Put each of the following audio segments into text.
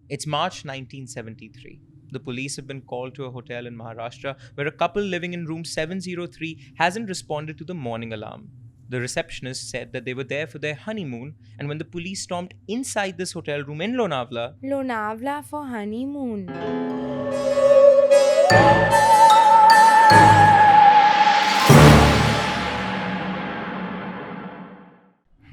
It's March 1973. The police have been called to a hotel in Maharashtra where a couple living in room 703 hasn't responded to the morning alarm. The receptionist said that they were there for their honeymoon, and when the police stormed inside this hotel room in Lonavala, Lonavala for honeymoon.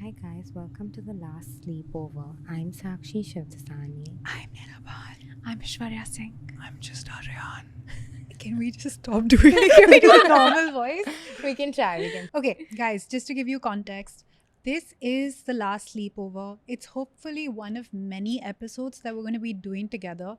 Hi guys, welcome to the last sleepover. I'm Sakshi Shivdasani. I'm Nirabal. I'm Shwarya Singh. I'm just Aryan. Can we just stop doing it? Can we do a normal voice? We can try. Okay, guys, just to give you context, this is the last sleepover. It's hopefully one of many episodes that we're going to be doing together.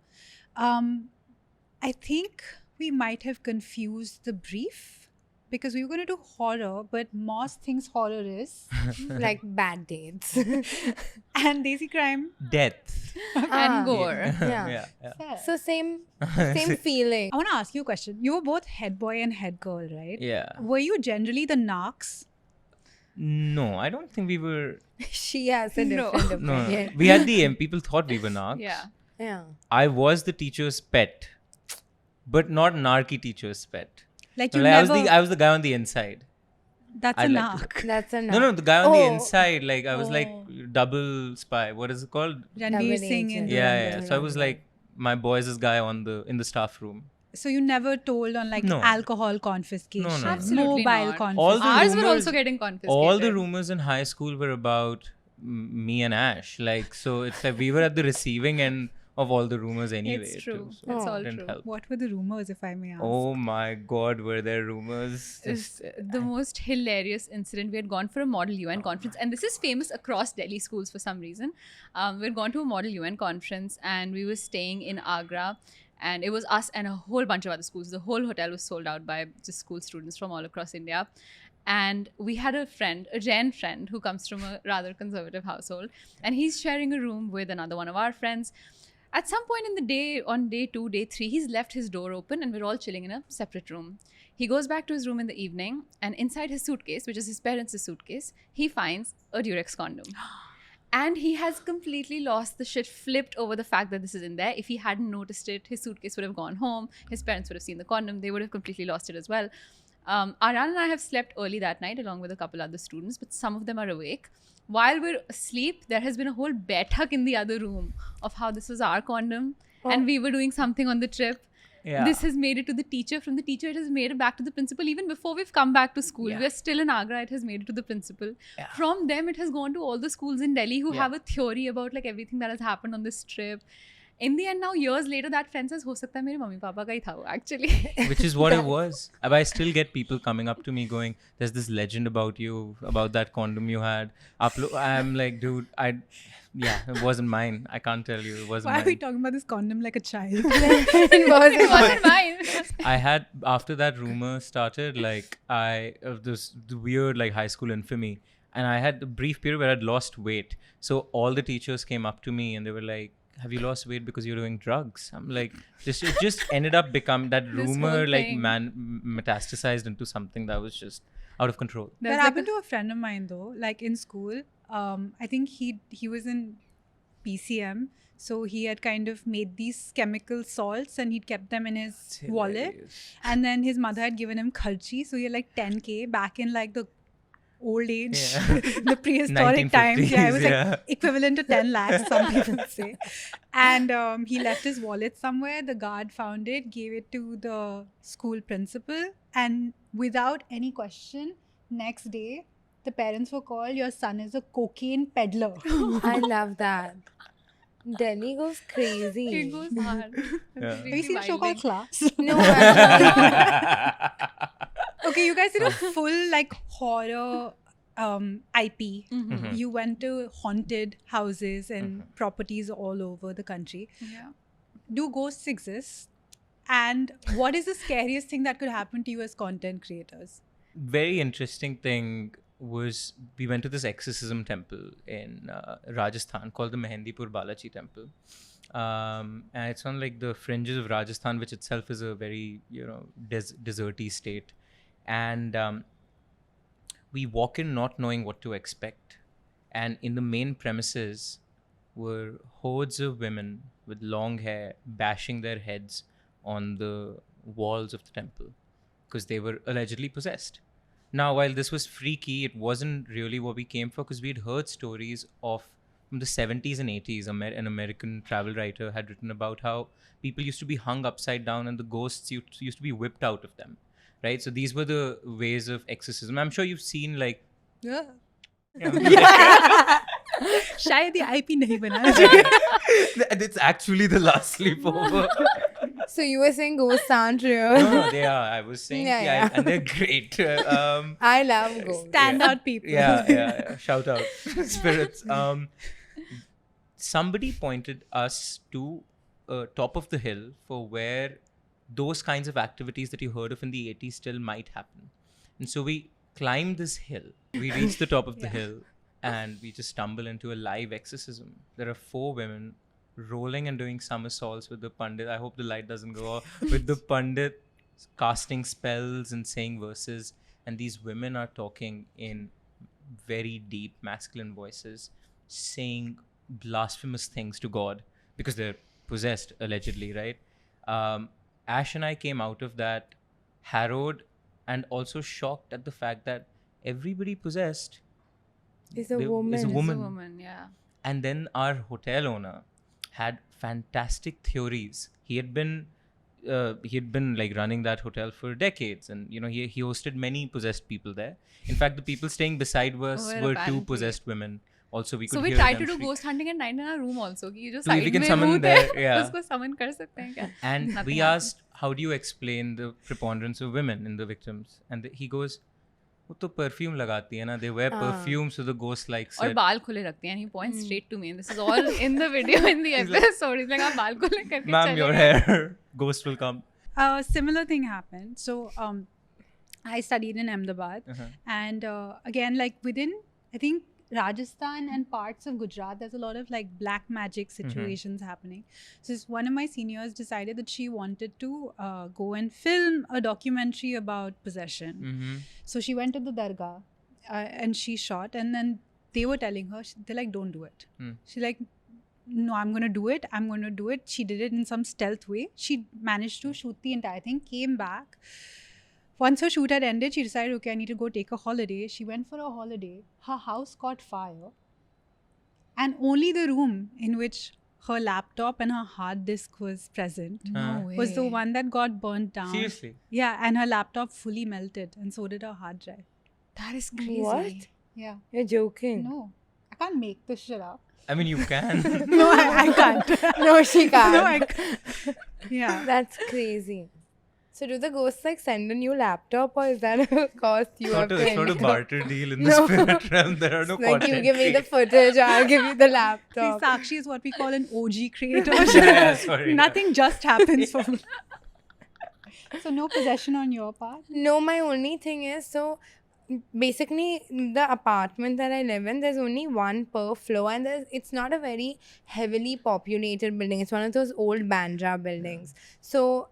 I think we might have confused the brief because we were going to do horror, but Moss thinks horror is. Like bad dates. And Desi Crime. Death. And gore. Yeah. Fair. So same feeling. I want to ask you a question. You were both head boy and head girl, right? Yeah. Were you generally the narcs? No, I don't think we were. She has a No. different No, opinion. we had the people thought we were narcs. Yeah. Yeah. I was the teacher's pet, but not narky teacher's pet. Like No, you like, never. I was the guy on the inside. That's I a like narc. That's a No, the guy on the Oh. inside. Like I was like Oh. double spy. What is it called? Ranveer Double Singh in agent. Yeah. Dhurandhar. So I was like my boys' guy in the staff room. So you never told on like No. alcohol confiscation, No, no, no. Absolutely mobile not. confiscation. All the Ours were rumors- also getting confiscated. All the rumors in high school were about me and Ash. Like so, it's like we were at the receiving end of all the rumors anyway. It's true. too, so It's it all didn't true. help. What were the rumors, if I may ask? Oh my God, were there rumors? Is the most hilarious incident. We had gone for a Model UN conference, and this is famous across Delhi schools for some reason. We had gone to a Model UN conference, and we were staying in Agra, and it was us and a whole bunch of other schools. The whole hotel was sold out by just school students from all across India. And we had a friend, a Jain friend, who comes from a rather conservative household, and he's sharing a room with another one of our friends. At some point in the day, on day 2, day 3, he's left his door open and we're all chilling in a separate room. He goes back to his room in the evening, and inside his suitcase, which is his parents' suitcase, he finds a Durex condom. And he has completely lost the shit, flipped over the fact that this is in there. If he hadn't noticed it, his suitcase would have gone home. His parents would have seen the condom. They would have completely lost it as well. Aryan and I have slept early that night along with a couple other students, but some of them are awake. While we're asleep, there has been a whole betak in the other room of how this was our condom and we were doing something on the trip. Yeah. This has made it to the teacher. From the teacher, it has made it back to the principal. Even before we've come back to school, Yeah. we're still in Agra. It has made it to the principal. Yeah. From them, it has gone to all the schools in Delhi who Yeah. have a theory about like everything that has happened on this trip. In the end, now years later, that friend says, "हो सकता है मेरे mummy papa का ही था वो actually." Which is what it was. But I still get people coming up to me going, "There's this legend about you, about that condom you had." I'm like, dude, it wasn't mine. I can't tell you, it wasn't Why are we mine. talking about this condom like a child? It wasn't mine. I had after that rumor started, like this the weird like high school infamy, and I had a brief period where I'd lost weight. So all the teachers came up to me and they were like, "Have you lost weight because you're doing drugs?" I'm like, it just ended up becoming that This rumor whole like thing. metastasized into something that was just out of control. That There's like happened to a friend of mine though. Like in school, I think he was in PCM, so he had kind of made these chemical salts and he'd kept them in his wallet. Hilarious. And then his mother had given him kharchi, so he had like 10K back in like the old age, Yeah. the prehistoric times. Yeah, it was 1950s, like equivalent to 10 lakhs, some people say. And he left his wallet somewhere. The guard found it, gave it to the school principal, and without any question, next day, the parents were called, "Your son is a cocaine peddler." I love that. Delhi goes crazy. It goes hard. Yeah. Have you seen a show called Class? No, actually. Okay, you guys did a full like horror IP. Mhm. You went to haunted houses and properties all over the country. Yeah. Do ghosts exist? And what is the scariest thing that could happen to you as content creators? Very interesting thing was we went to this exorcism temple in Rajasthan called the Mehendipur Balaji temple. And it's on like the fringes of Rajasthan, which itself is a very, deserty state. And we walk in not knowing what to expect. And in the main premises were hordes of women with long hair bashing their heads on the walls of the temple because they were allegedly possessed. Now, while this was freaky, it wasn't really what we came for, because we'd heard stories of from the 70s and 80s. An American travel writer had written about how people used to be hung upside down and the ghosts used to be whipped out of them. Right? So these were the ways of exorcism. I'm sure you've seen like. शायद ये IP नहीं बनाना चाहिए. It's actually the last sleepover. So you were saying ghosts aren't real? No, they are. I was saying, Yeah. and they're great. I love ghosts. Standout people. Yeah. Shout out, spirits. Somebody pointed us to top of the hill for where those kinds of activities that you heard of in the 80s still might happen. And so we climbed this hill. We reached the top of the hill and we just stumble into a live exorcism. There are 4 women rolling and doing somersaults with the Pandit. I hope the light doesn't go off. With the Pandit casting spells and saying verses. And these women are talking in very deep masculine voices, saying blasphemous things to God because they're possessed, allegedly, right? Ash and I came out of that harrowed and also shocked at the fact that everybody possessed Is a is a woman. It's a woman. woman, yeah. And then our hotel owner had fantastic theories. He had been like running that hotel for decades, and he hosted many possessed people there. In fact, the people staying beside us Oh, were 2 apparently. possessed women. Also, we could So we hear tried them to do shriek. ghost hunting at night in our room also. कि ये जो So if we side can में summon भूत there, है, yeah. उसको summon कर सकते हैं क्या? And Nothing we happened. asked, how do you explain the preponderance of women in the victims? And he goes, वो तो perfume लगाती है ना, they wear perfume, so the ghost likes और it. बाल खुले रखते हैं. And he points straight to me, and this is all in the video, in the episode. He's like, आप बाल खुले करके Ma'am, चले your गए. hair, ghost will come. A similar thing happened. So I studied in Ahmedabad, Uh-huh. and again, like within, I think, Rajasthan and parts of Gujarat, there's a lot of like black magic situations happening. So one of my seniors decided that she wanted to go and film a documentary about possession. Mm-hmm. So she went to the dargah and she shot, and then they were telling her, they're like, don't do it. She's like, no, I'm going to do it. I'm going to do it. She did it in some stealth way. She managed to shoot the entire thing, came back. Once her shoot had ended, she decided, okay, I need to go take a holiday. She went for a holiday. Her house caught fire. And only the room in which her laptop and her hard disk was present No was the way. one that got burnt down. Seriously? Yeah, and her laptop fully melted, and so did her hard drive. That is crazy. What? Yeah. You're joking. No, I can't make this shit up. I mean, you can. No, I can't. No, she can't. No, I can't. Yeah. That's crazy. So do the ghosts like send a new laptop, or is that a cost you have to It's not a incur? barter deal in the No. spirit realm. There are no Like content. you give me the footage, I'll give you the See, laptop. Sakshi is what we call an OG creator. Yeah, sorry. Nothing just happens for me. So no possession on your part. No, my only thing is, so basically the apartment that I live in, there's only one per floor, and it's not a very heavily populated building. It's one of those old Bandra buildings. So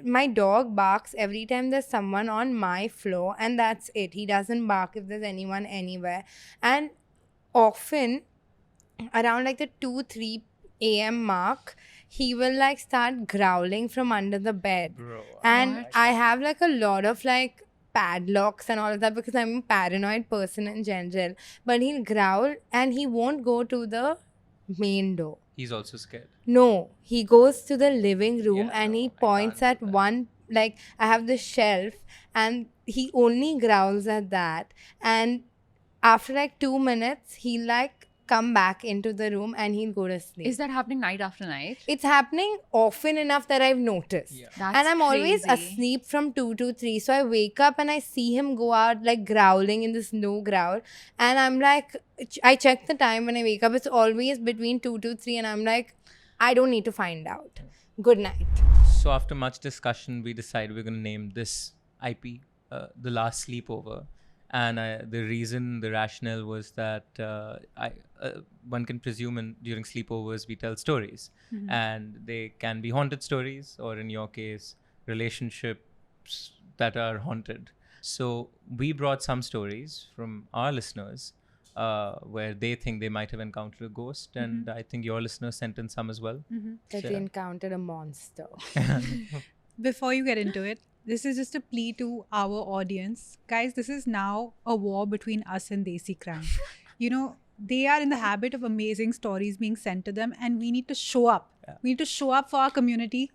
my dog barks every time there's someone on my floor, and that's it. He doesn't bark if there's anyone anywhere. And often around like the 2-3 a.m. mark, he will like start growling from under the bed. Bro. And What? I have like a lot of like padlocks and all of that because I'm a paranoid person in general. But he'll growl and he won't go to the main door. He's also scared. No, he goes to the living room Yeah, and no, he I points can't at do that. one, like I have the shelf and he only growls at that. And after like 2 minutes, he'll like come back into the room and he'll go to sleep. Is that happening night after night? It's happening often enough that I've noticed. Yeah. That's And I'm always crazy. asleep from 2 to 3. So I wake up and I see him go out like growling in this no growl. And I'm like, I check the time when I wake up. It's always between 2 to 3. And I'm like, I don't need to find out. Good night. So after much discussion, we decided we're going to name this IP The Last Sleepover. And the rationale was that one can presume during sleepovers we tell stories. And they can be haunted stories, or in your case, relationships that are haunted. So we brought some stories from our listeners where they think they might have encountered a ghost, and I think your listeners sent in some as well. That So- they encountered a monster. Before you get into it, this is just a plea to our audience. Guys, this is now a war between us and Desi Crime. You know, they are in the habit of amazing stories being sent to them, and we need to show up. We need to show up for our community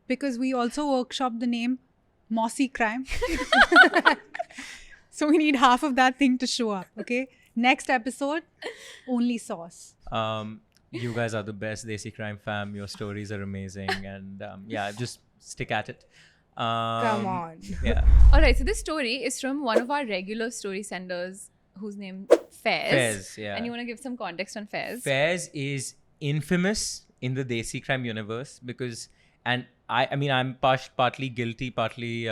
because we also workshop the name Mossy Crime. So we need half of that thing to show up, okay? Next episode, only sauce. You guys are the best, Desi Crime fam. Your stories are amazing, and yeah, just stick at it. Come on. Yeah. All right, so this story is from one of our regular story senders whose name Faiz. Faiz, yeah. And you want to give some context on Faiz? Faiz is infamous in the Desi Crime universe because, and I mean, I'm partly guilty, partly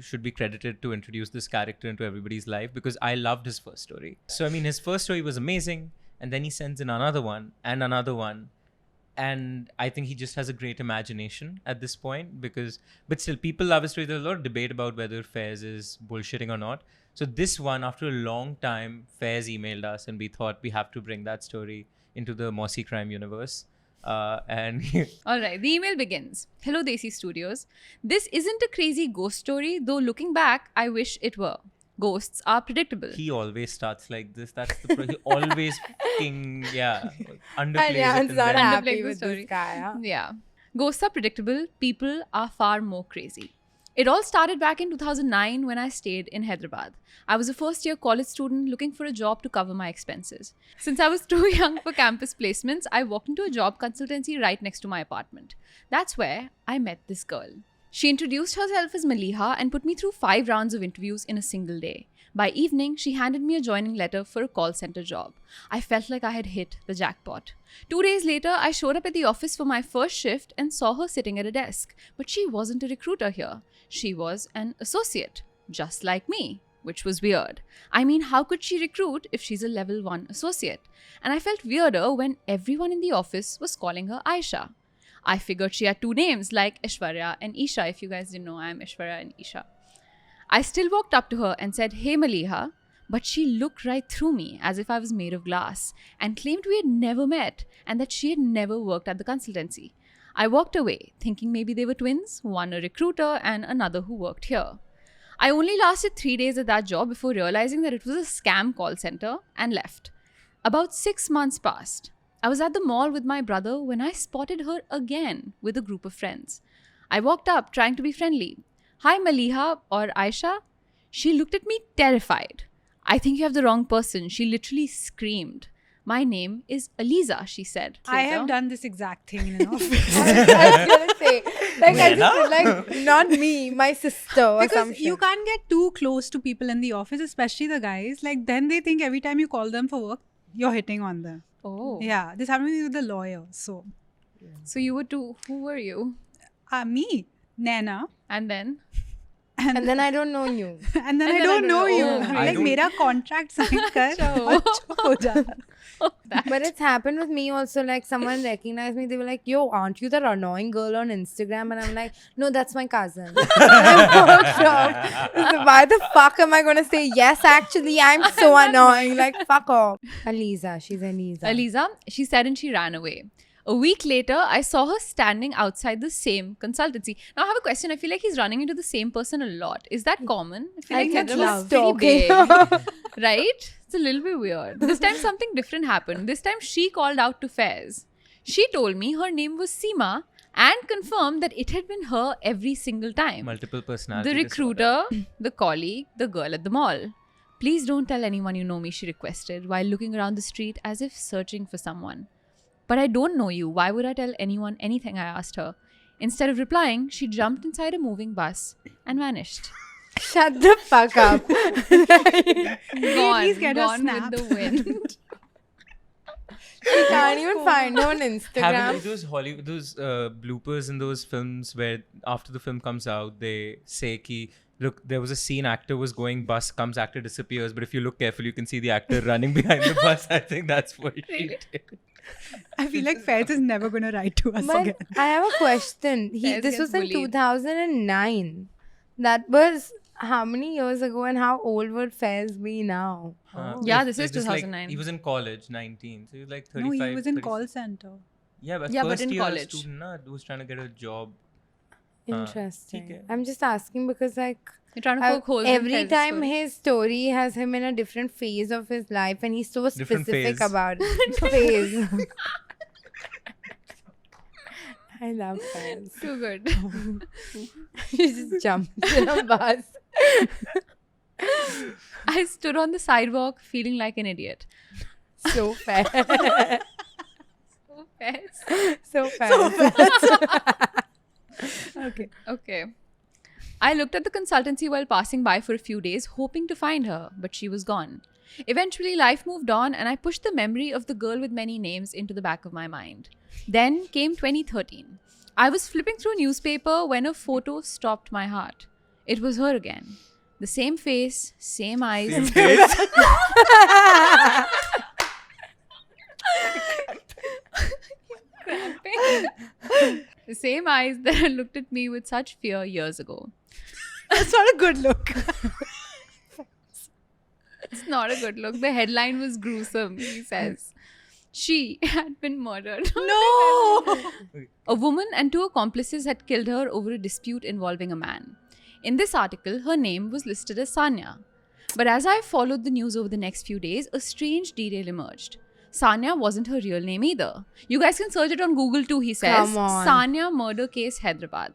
should be credited to introduce this character into everybody's life because I loved his first story. So, I mean, his first story was amazing, and then he sends in another one and another one. And I think he just has a great imagination at this point but still, people love his story. There's a lot of debate about whether Faiz is bullshitting or not. So this one, after a long time, Faiz emailed us and we thought we have to bring that story into the Mossy Crime universe. And All right, the email begins. Hello, Desi Studios. This isn't a crazy ghost story, though looking back, I wish it were. Ghosts are predictable. he always starts like this. That's he always fucking, underplays Aryan's it. not then- happy Underplay the with story. this guy. Huh? Yeah. Ghosts are predictable. People are far more crazy. It all started back in 2009 when I stayed in Hyderabad. I was a first-year college student looking for a job to cover my expenses. Since I was too young for campus placements, I walked into a job consultancy right next to my apartment. That's where I met this girl. She introduced herself as Maliha and put me through 5 rounds of interviews in a single day. By evening, she handed me a joining letter for a call center job. I felt like I had hit the jackpot. 2 days later, I showed up at the office for my first shift and saw her sitting at a desk. But she wasn't a recruiter here. She was an associate, just like me, which was weird. I mean, how could she recruit if she's a level 1 associate? And I felt weirder when everyone in the office was calling her Aisha. I figured she had 2 names like Aishwarya and Isha. If you guys didn't know, I'm Aishwarya and Isha. I still walked up to her and said, "Hey Maliha," but she looked right through me as if I was made of glass and claimed we had never met and that she had never worked at the consultancy. I walked away, thinking maybe they were twins, one a recruiter and another who worked here. I only lasted 3 days at that job before realizing that it was a scam call center and left. About 6 months passed. I was at the mall with my brother when I spotted her again with a group of friends. I walked up trying to be friendly. "Hi Maliha or Aisha?" She looked at me terrified. "I think you have the wrong person," she literally screamed. "My name is Aliza," she said. I have done this exact thing in an office. I was gonna say, like not me, my sister or Because some you shit. can't get too close to people in the office, especially the guys. Like, then they think every time you call them for work, you're hitting on them. Oh. Yeah, this happened to me with the lawyer. So, So you were two. Who were you? me, Naina, And then? And then I don't know you. and then I don't know you. Oh, I like, don't- मेरा contract sign कर और चुप हो जा. But it's happened with me also. Like someone recognized me. They were like, "Yo, aren't you that annoying girl on Instagram?" And I'm like, "No, that's my cousin." I'm so shocked. So why the fuck am I gonna say yes? Actually, I'm so annoying. Like fuck off. Aliza, she's Aliza. Aliza, she said, and she ran away. A week later, I saw her standing outside the same consultancy. Now, I have a question. I feel like he's running into the same person a lot. Is that common? I feel I like think Hyderabad's love. pretty Stalking. big, right? It's a little bit weird. This time, something different happened. This time, she called out to Faiz. She told me her name was Seema and confirmed that it had been her every single time. Multiple personality The disorder. recruiter, the colleague, the girl at the mall. "Please don't tell anyone you know me," she requested while looking around the street as if searching for someone. "But I don't know you. Why would I tell anyone anything?" I asked her. Instead of replying, she jumped inside a moving bus and vanished. Shut the fuck up. Gone, least get a gone snap. with the wind. You can't even find her on Having Instagram. those Hollywood, those bloopers in those films where after the film comes out, they say ki, look, there was a scene, actor was going, bus comes, actor disappears, but if you look carefully, you can see the actor running behind the bus. I think that's what she did. I feel like Faiz is never going to write to us But again. I have a question. Faiz This gets was in bullied. 2009. That was how many years ago and how old would Faiz be now? Yeah, this It's is just like 2009. he was in college, 19. So he was like 35. No, he was in 36. call center. Yeah, but Yeah, but first in year college. student na, who was trying to get a job. Interesting. okay. I'm just asking because like You're trying to poke holes in every Faiz's time story. his story has him in a different phase of his life and he's so Different specific phase. about it. Phase. I love Faiz. Too good. She just jumps in a bus. I stood on the sidewalk feeling like an idiot. So fair. So fast. So fair. Okay. I looked at the consultancy while passing by for a few days, hoping to find her, but she was gone. Eventually, life moved on, and I pushed the memory of the girl with many names into the back of my mind. Then came 2013. I was flipping through a newspaper when a photo stopped my heart. It was her again. The same face, same eyes. Same face. The same eyes that had looked at me with such fear years ago. That's not a good look. It's not a good look. The headline was gruesome, he says. She had been murdered. No. A woman and 2 accomplices had killed her over a dispute involving a man. In this article, her name was listed as Sanya. But as I followed the news over the next few days, a strange detail emerged. Sanya wasn't her real name either. You guys can search it on Google too, he says. Come on. Sanya murder case Hyderabad.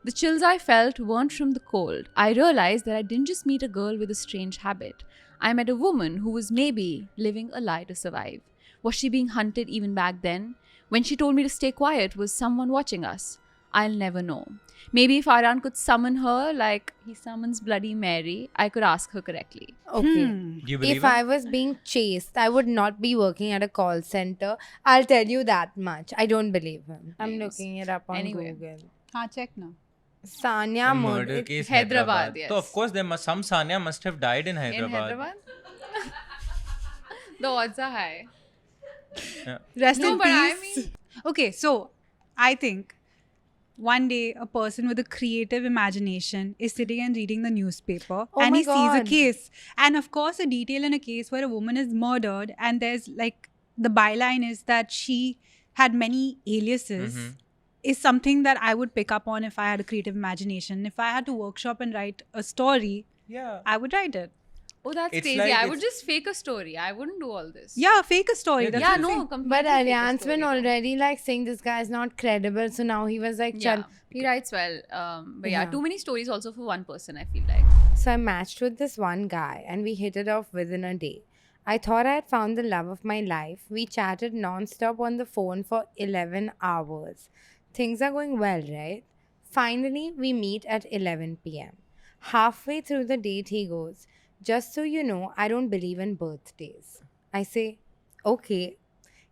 The chills I felt weren't from the cold. I realized that I didn't just meet a girl with a strange habit. I met a woman who was maybe living a lie to survive. Was she being hunted even back then? When she told me to stay quiet, was someone watching us? I'll never know. Maybe if Aryan could summon her like he summons Bloody Mary, I could ask her correctly. Okay. Do you believe If him? I was being chased, I would not be working at a call center. I'll tell you that much. I don't believe him. I'm Names. looking it up on Anyway. Google. Check now. Sanya A murder. murder case Hyderabad, So of yes. course there must some Sanya must have died in Hyderabad. In Hyderabad? The odds are high. Rest No, in but I peace. mean- Okay, so I think one day a person with a creative imagination is sitting and reading the newspaper Oh and my he sees a God. case. And of course, a detail in a case where a woman is murdered and there's like the byline is that she had many aliases. Mhm. Is something that I would pick up on if I had a creative imagination. If I had to workshop and write a story, Yeah. I would write it. Oh, that's It's crazy. like I it's- would just fake a story. I wouldn't do all this. Yeah, fake a story. Yeah, That's Yeah, what I'm no, saying. completely But fake a Aryan's been story. already like saying this guy is not credible. So now he was like, Yeah, Chal. he writes well. But yeah, Yeah. too many stories also for one person, I feel like. So I matched with this one guy and we hit it off within a day. I thought I had found the love of my life. We chatted non-stop on the phone for 11 hours. Things are going well, right? Finally, we meet at 11 p.m. Halfway through the date, he goes, "Just so you know, I don't believe in birthdays." I say, "Okay."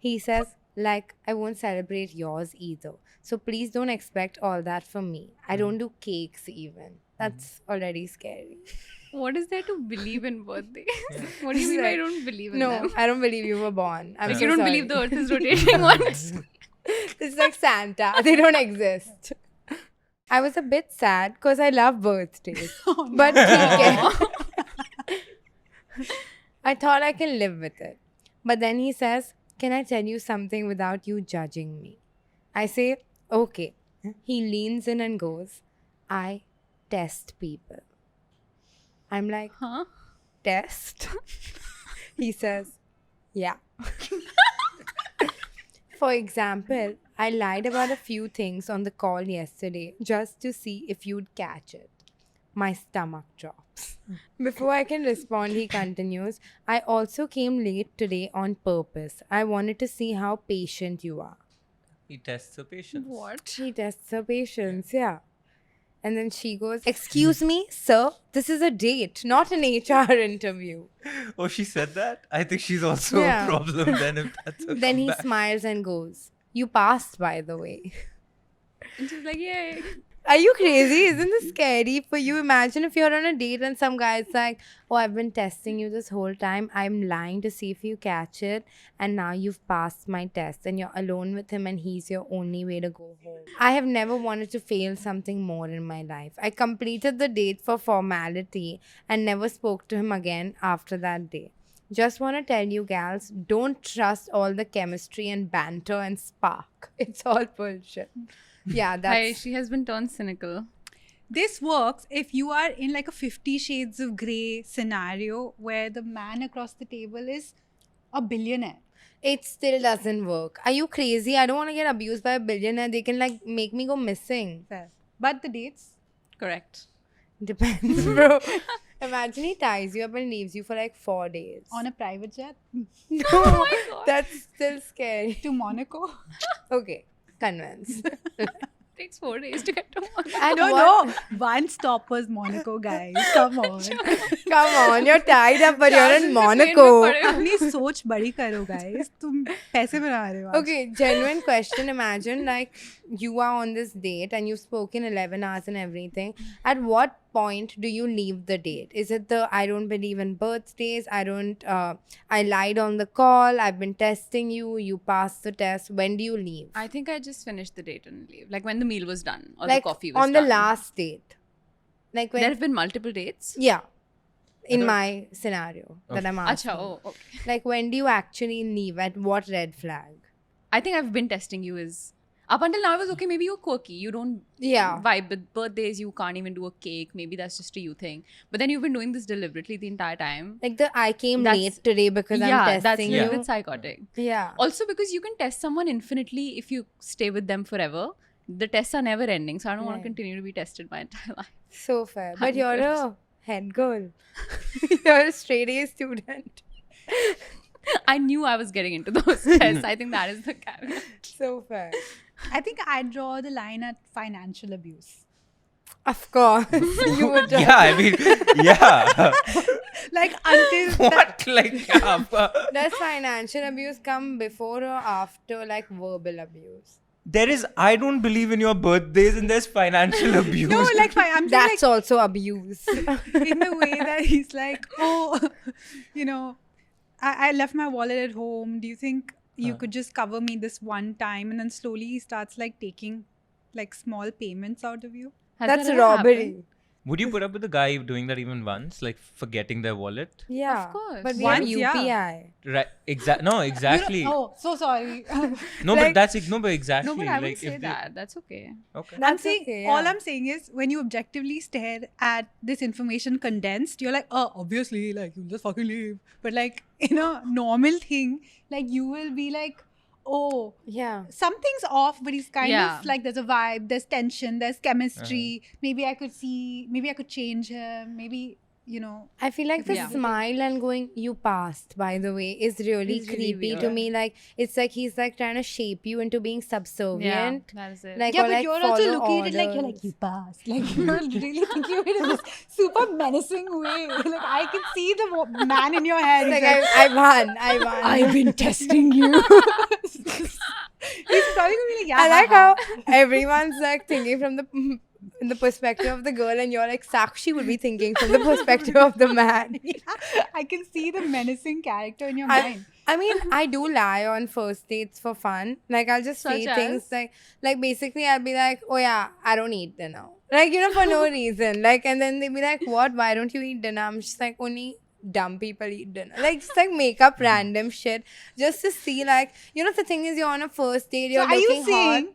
He says, "Like, I won't celebrate yours either. So please don't expect all that from me. I don't do cakes even." That's already scary. What is there to believe in birthdays? What do you mean by I don't believe in No, them? I don't believe you were born. I'm Like so you don't sorry. believe the earth is rotating once. It's like Santa. They don't exist. I was a bit sad because I love birthdays. But I thought I can live with it. But then he says, "Can I tell you something without you judging me?" I say, "Okay." He leans in and goes, "I test people." I'm like, Huh? "Test?" He says, "Yeah." For example, I lied about a few things on the call yesterday just to see if you'd catch it. My stomach drops. Before I can respond, he continues, "I also came late today on purpose. I wanted to see how patient you are." He tests her patience. What? He tests her patience, yeah. And then she goes, "Excuse me, sir, this is a date, not an HR interview." Oh, she said that? I think she's also Yeah. a problem then if that's her Then he comeback. smiles and goes, "You passed, by the way." And she's like, yay. Are you crazy? Isn't this scary for you? Imagine if you're on a date and some guy's like, oh, I've been testing you this whole time. I'm lying to see if you catch it. And now you've passed my test and you're alone with him and he's your only way to go home. I have never wanted to fail something more in my life. I completed the date for formality and never spoke to him again after that day. Just want to tell you, gals, don't trust all the chemistry and banter and spark. It's all bullshit. Yeah, that's... She has been turned cynical. This works if you are in like a 50 Shades of Grey scenario where the man across the table is a billionaire. It still doesn't work. Are you crazy? I don't want to get abused by a billionaire. They can like make me go missing. Fair. But the dates, Correct. Depends, bro. Imagine he ties you up and leaves you for like 4 days. on a private jet No, that's still scary. to Monaco. Okay, convinced. Takes 4 days to get to one. And No, what- no. One stop was Monaco, guys. Come on. Come on, you're tied up, but you're Charles in is the plane Monaco. में पड़े हुए। अपनी सोच बड़ी करो, guys. तुम पैसे बना रहे हो आज. Okay, genuine question. Imagine like you are on this date and you've spoken 11 hours and everything. At what point do you leave the date? Is it the I don't believe in birthdays? I lied on the call. I've been testing you. You passed the test. When do you leave? I think I just finished the date and leave. Like when the meal was done or Like the coffee was on done. the last date. Like when There have been multiple dates. yeah. In don't- my scenario that I'm asking. Acha, oh, okay. Like when do you actually leave? At what red flag? I think I've been testing you is up until now I was okay, maybe you're quirky. You don't Yeah. vibe with birthdays, you can't even do a cake. Maybe that's just a you thing. But then you've been doing this deliberately the entire time. Like the I came That's- late today because I'm Yeah, that's testing a you. little bit psychotic. Yeah. Also because you can test someone infinitely if you stay with them forever. The tests are never ending, so I don't want Right. to continue to be tested my entire life. So fair. But you're a head girl. You're a straight A student. I knew I was getting into those tests. I think that is the caveat. So fair. I think I draw the line at financial abuse. Of course. You would just... Yeah, I mean, yeah. Like until that, What? Like, yeah. Does financial abuse come before or after like verbal abuse? There is, I don't believe in your birthdays and there's financial abuse. no, like I'm saying That's also abuse. like in the way that he's like, oh, you know, I left my wallet at home. Do you think you could just cover me this one time? And then slowly he starts like taking like small payments out of you. Has That's that ever robbery. happened? Would you put up with the guy doing that even once? Like forgetting their wallet? Yeah. Of course. But we Once, have yeah. UPI. Right. No, exactly. Oh, so sorry. No, like- but that's no, but exactly. No, but I would like, say if they- that. That's okay. Okay. I'm That's saying, okay, all yeah. I'm saying is when you objectively stare at this information condensed, you're like, oh, obviously, like, you'll just fucking leave. But like, in a normal thing, like, you will be like, oh, Yeah. something's off, but he's kind Yeah. of like, there's a vibe, there's tension, there's chemistry. Maybe I could change him. Maybe, you know. I feel like the Yeah. smile and going, you passed, by the way, is really It's really creepy to weird. me. Like, it's like he's like trying to shape you into being subservient. that is it. Like, Yeah, or, but like, you're also follow looking at it like, you're like, orders. you passed. Like, you're really thinking of it in this super menacing way. Like, I can see the man in your head. Like, He's I won. I won. I've been testing you. He's probably gonna be like, yeah. I like haha. how everyone's like thinking from the in the perspective of the girl, and you're like Sakshi would be thinking from the perspective of the man. I can see the menacing character in your I, mind. I mean, I do lie on first dates for fun. Like, I'll just say Such things as? like basically, I'll be like, oh yeah, I don't eat dinner. Like, you know, for no reason. Like, and then they'll be like, what? Why don't you eat dinner? I'm just like, only dumb people eat dinner. Like, just like make up random shit just to see, like, you know, the thing is, you're on a first date, So you're are you looking hot. saying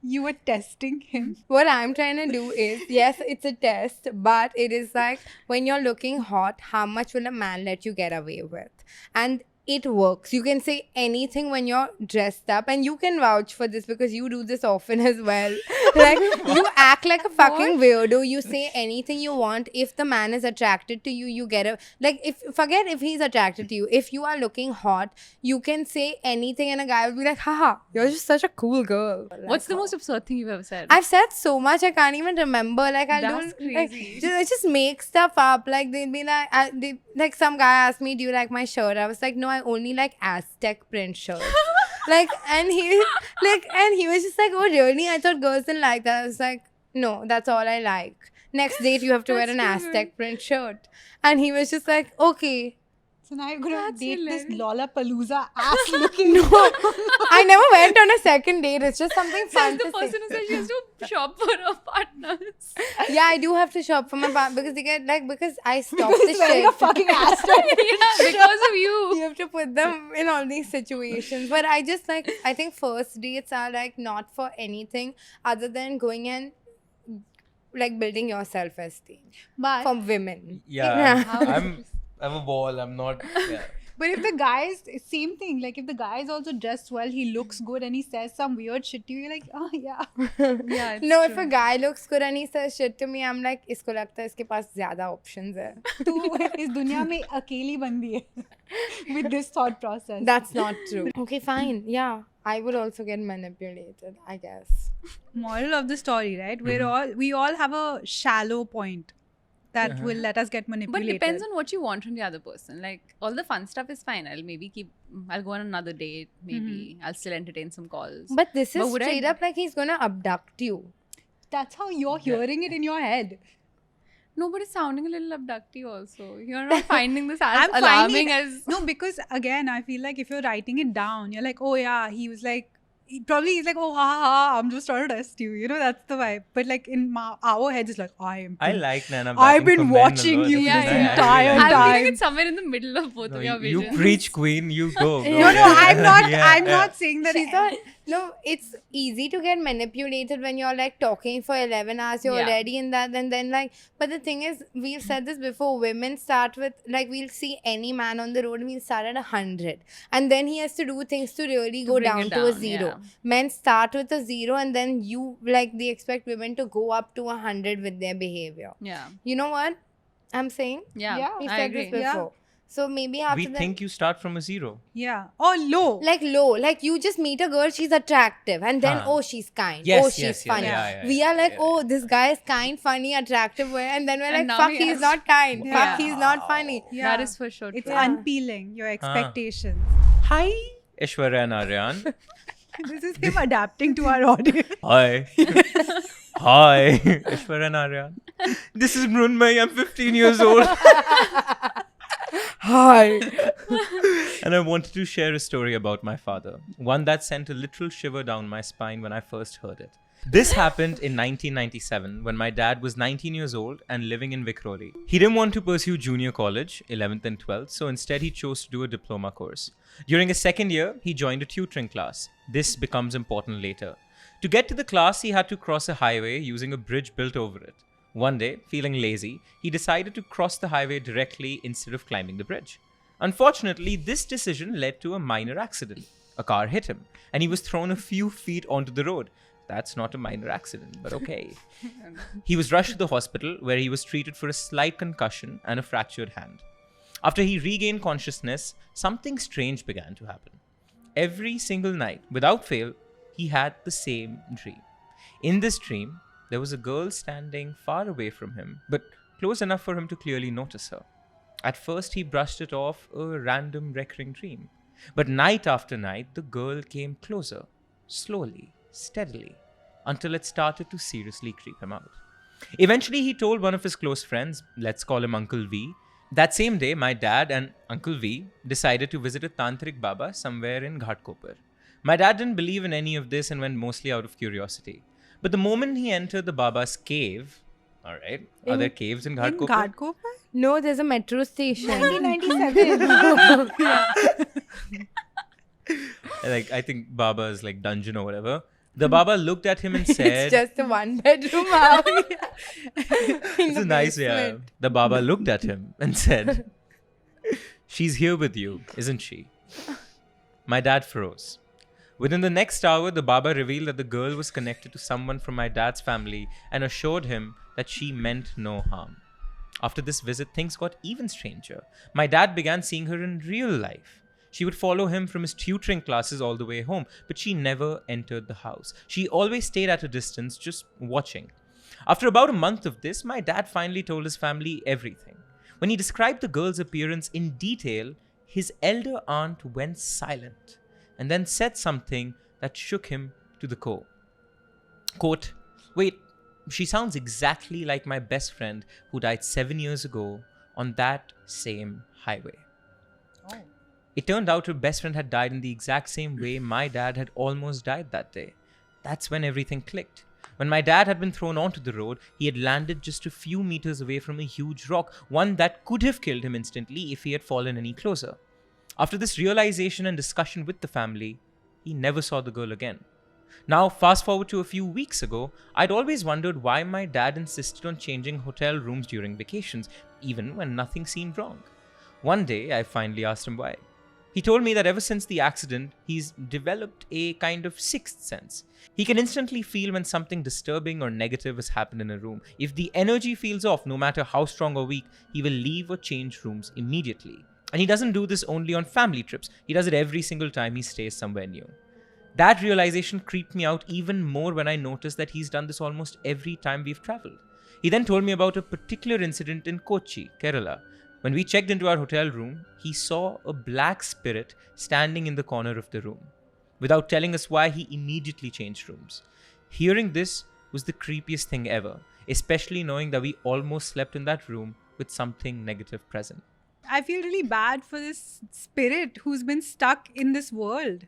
you were testing him? What I'm trying to do is, yes, it's a test, but it is like when you're looking hot, how much will a man let you get away with? And it works. You can say anything when you're dressed up, and you can vouch for this because you do this often as well. Like, you act like a fucking weirdo. You say anything you want. If the man is attracted to you, you get a like. Forget if he's attracted to you. If you are looking hot, you can say anything, and a guy will be like, "Haha, you're just such a cool girl." What's the most absurd thing you've ever said? I've said so much I can't even remember. Like, I That's don't like, crazy. I just make stuff up. Like, they'd be like, like some guy asked me, "Do you like my shirt?" I was like, "No, I only like Aztec print shirts." Like, and he was just like, "Oh, really? I thought girls didn't like that." I was like, no, that's all I like. Next date, you have to wear an That's too Aztec print shirt. And he was just like, okay. So now you're gonna That's date this hilarious. Lollapalooza ass looking. I never went on a second date. It's just something fun Says the to person say. who says she has to shop for her partners. Yeah, I do have to shop for my partner because they get like, because I stopped the He's wearing shit. a fucking Aztec. Yeah, because of You you. have to put them in all these situations. But I just like, I think first dates are like not for anything other than going and like building your self esteem But for women. Yeah, Yeah. I'm a ball. I'm not. Yeah. But if the guy's same thing, like if the guy is also dressed well, he looks good and he says some weird shit to you, you're like, oh yeah. Yeah, it's No, if true. a guy looks good and he says shit to me, I'm like, इसको लगता है इसके पास ज़्यादा options है. तू इस दुनिया में अकेली बंदी है with this thought process. That's not true. Okay, fine. Yeah, I would also get manipulated, I guess. Moral of the story, right? We all have a shallow point that will let us get But manipulated. depends on what you want from the other person. Like all the fun stuff is fine. I'll go on another date. Maybe I'll still entertain some calls. But this But is would I- straight up like he's gonna abduct you. That's how you're hearing it in your head. No, but it's sounding a little abductive also. You're not finding this as I'm finding alarming it- as No, because again, I feel like if you're writing it down, you're like, oh yeah, he was like, he's like, oh ha ha, I'm just trying to test you. You know, that's the vibe. But like in our heads, it's like, I like Nana. I've batting been for men a watching lot. you That's this nice. I entire really like time. I'm it. feeling it's somewhere in the middle of both No, of your you visions. preach, queen. You go. go. No, I'm not. Yeah, I'm yeah. not saying that. She's not. No, it's easy to get manipulated when you're like talking for 11 hours. You're Yeah. already in that, and then like. But the thing is, we've said this before. Women start with like we'll see any man on the road. We'll start at 100, and then he has to do things to really go bring down it to a down, 0. yeah. Men start with a 0, and then you like they expect women to go up to 100 with their behavior. Yeah. You know what I'm saying? Yeah. Yeah. We I said agree. this Yeah. before. So maybe after We that. think you start from a 0. Yeah. Or low. Like low, like you just meet a girl, she's attractive, and then Huh. oh she's kind, Yes, oh she's yes, yeah, funny. yeah, We are like yeah, oh this guy is kind, funny, attractive, and then we're And like now fuck he he's has- not kind, Yeah. fuck he's not funny. Yeah. That is for sure. It's true. unpeeling your expectations. Hi, Ishwarya and Aryan. This is him adapting to our audience. Hi. Hi, Ishwarya and Aryan. This is Mrunmay. I'm 15 years old. Hi. And I wanted to share a story about my father, one that sent a literal shiver down my spine when I first heard it. This happened in 1997 when my dad was 19 years old and living in Vikhroli. He didn't want to pursue junior college, 11th and 12th, so instead he chose to do a diploma course. During his second year, he joined a tutoring class. This becomes important later. To get to the class, he had to cross a highway using a bridge built over it. One day, feeling lazy, he decided to cross the highway directly instead of climbing the bridge. Unfortunately, this decision led to a minor accident. A car hit him, and he was thrown a few feet onto the road. That's not a minor accident, but okay. He was rushed to the hospital where he was treated for a slight concussion and a fractured hand. After he regained consciousness, something strange began to happen. Every single night, without fail, he had the same dream. In this dream, there was a girl standing far away from him, but close enough for him to clearly notice her. At first, he brushed it off a random recurring dream. But night after night, the girl came closer, slowly, steadily, until it started to seriously creep him out. Eventually, he told one of his close friends, let's call him Uncle V. That same day, my dad and Uncle V decided to visit a Tantric Baba somewhere in Ghatkopar. My dad didn't believe in any of this and went mostly out of curiosity. But the moment he entered the Baba's cave, alright, are there caves in In Ghatkopar? Ghatkopar? No, there's a metro station. 1997. Like, I think Baba is like dungeon or whatever. The Baba looked at him and said, It's just a 1-bedroom house. It's a nice, yeah. The Baba looked at him and said, she's here with you, isn't she? My dad froze. Within the next hour, the Baba revealed that the girl was connected to someone from my dad's family and assured him that she meant no harm. After this visit, things got even stranger. My dad began seeing her in real life. She would follow him from his tutoring classes all the way home, but she never entered the house. She always stayed at a distance, just watching. After about a month of this, my dad finally told his family everything. When he described the girl's appearance in detail, his elder aunt went silent and then said something that shook him to the core. Quote, wait, She sounds exactly like my best friend who died 7 years ago on that same highway. Oh. It turned out her best friend had died in the exact same way my dad had almost died that day. That's when everything clicked. When my dad had been thrown onto the road, he had landed just a few meters away from a huge rock, one that could have killed him instantly if he had fallen any closer. After this realization and discussion with the family, he never saw the girl again. Now, fast forward to a few weeks ago, I'd always wondered why my dad insisted on changing hotel rooms during vacations, even when nothing seemed wrong. One day, I finally asked him why. He told me that ever since the accident, he's developed a kind of sixth sense. He can instantly feel when something disturbing or negative has happened in a room. If the energy feels off, no matter how strong or weak, he will leave or change rooms immediately. And he doesn't do this only on family trips. He does it every single time he stays somewhere new. That realization creeped me out even more when I noticed that he's done this almost every time we've traveled. He then told me about a particular incident in Kochi, Kerala. When we checked into our hotel room, he saw a black spirit standing in the corner of the room. Without telling us why, he immediately changed rooms. Hearing this was the creepiest thing ever, especially knowing that we almost slept in that room with something negative present. I feel really bad for this spirit who's been stuck in this world.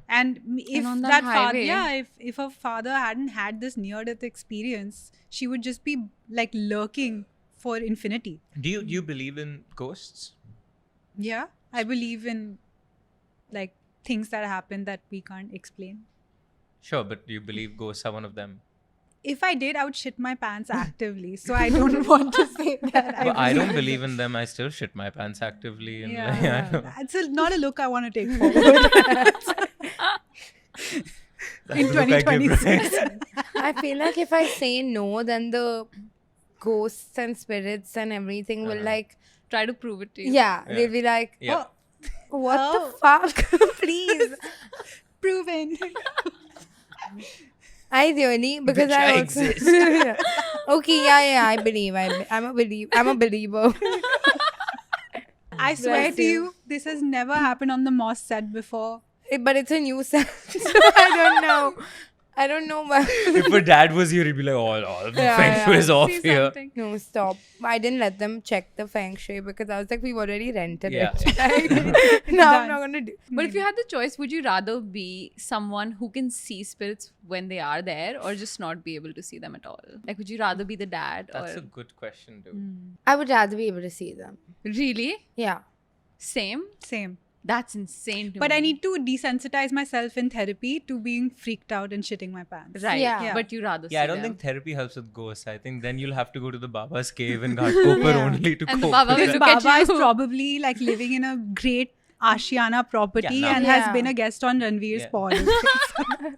And if on that that father, highway. if her father hadn't had this near-death experience, she would just be like lurking for infinity. Do you believe in ghosts? Yeah, I believe in like things that happen that we can't explain. Sure, but do you believe ghosts are one of them? If I did, I would shit my pants actively. So I don't want to say that. Well, I don't believe in them. I still shit my pants actively. And I don't- It's not a look I want to take forward. In Look I give, 2026. right? I feel like if I say no, then the ghosts and spirits and everything will like, Try to prove it to you. yeah, Yeah. they'll be like, Yeah. what Oh. the fuck? Please. Proven. I really, because Bitch, I I also, exist. Yeah. Okay, yeah, I believe. I'm a believer. I swear Bless to you. you, this has never happened on the Moss set before. But it's a new set, so I don't know why. If her dad was here, he'd be like, all the Yeah, feng shui yeah. is off See here. something. No, stop. I didn't let them check the feng shui because I was like, we've already rented Yeah. it. Right? Now I'm Done. not gonna do. But if you had the choice, would you rather be someone who can see spirits when they are there or just not be able to see them at all? Like, would you rather be the dad That's or... a good question, dude. I would rather be able to see them. Really? Yeah. Same? Same. That's insane to But me. I need to desensitize myself in therapy to being freaked out and shitting my pants. Right. Yeah. But you rather Yeah, I see don't them. think therapy helps with ghosts. I think then you'll have to go to the Baba's cave in Ghatkopar Yeah. only to And the cope Baba with will Because that. look at Baba is you. probably like living in a great Ashiana property Yeah, and now- has Yeah. been a guest on Ranveer's Yeah. pod.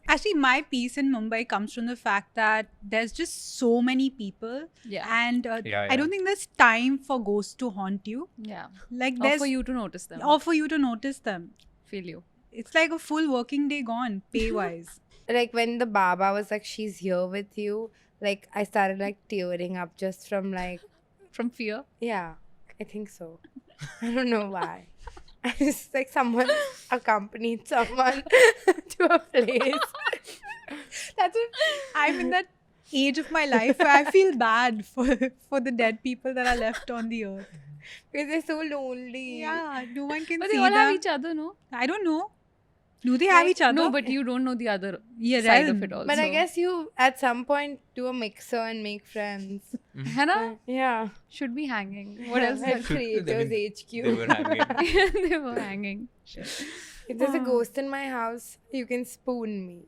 Actually, my peace in Mumbai comes from the fact that there's just so many people, Yeah. and Yeah, I don't think there's time for ghosts to haunt you. Yeah. Like Or there's for you to notice them. or for you to notice them. Feel you. It's like a full working day gone, pay wise. Like when the Baba was like, she's here with you. Like I started like tearing up just from like, From fear. yeah, I think so. I don't know why. I just like someone accompanied someone to a place. That's it. I'm in that age of my life where I feel bad for the dead people that are left on the earth. Because they're so lonely. Yeah, no one can But see they all them. have each other, no? I don't know. Do they have each other? No, but you don't know the other Yeah, side realm. of it also. But I guess you at some point do a mixer and make friends. Hannah Yeah. should be hanging. What else? At Should- Creators they HQ. They were hanging. They were hanging. If there's a ghost in my house, you can spoon me.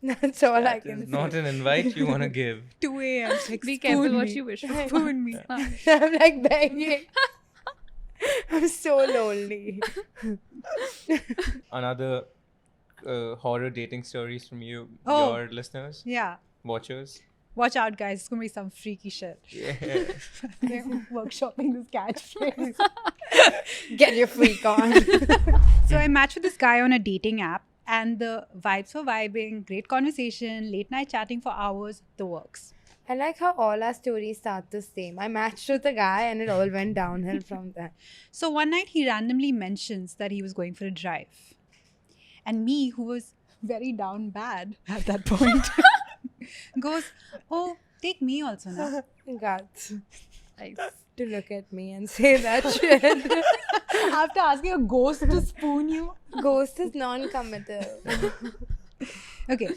That's all I That can is say. not an invite you want to give. 2 a.m. Like, Be spoon careful what me. you wish for. Spoon me. I'm like begging. I'm so lonely. Another horror dating stories from you, Oh. your listeners, Yeah. watchers. Watch out, guys. It's going to be some freaky shit. Yeah. Workshopping this catchphrase. Get your freak on. So I matched with this guy on a dating app, and the vibes were vibing, great conversation, late night chatting for hours, the works. I like how all our stories start the same. I matched with a guy and it all went downhill from there. So one night he randomly mentions that he was going for a drive. And me, who was very down bad at that point, goes, oh, take me also now. Guts Nice. to look at me and say that shit. After asking a ghost to spoon you. Ghost is non-committal. Okay.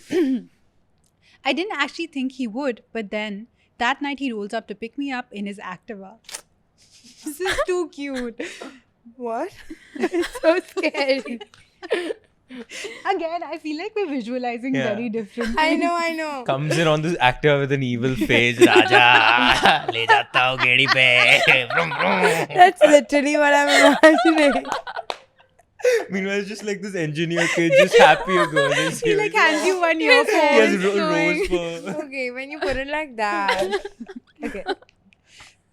I didn't actually think he would, but then that night he rolls up to pick me up in his Activa. This is too cute. What? It's so scary. Again, I feel like we're visualizing Yeah. very different. I know. Comes in on this actor with an evil face. Raja, le jata hu gedi pe. Vroom, vroom. That's literally what I'm imagining. Meanwhile, it's just like this engineer kid, just happy to go. He like hands you one earphone. He has going. rose for. Okay, when you put it like that. Okay.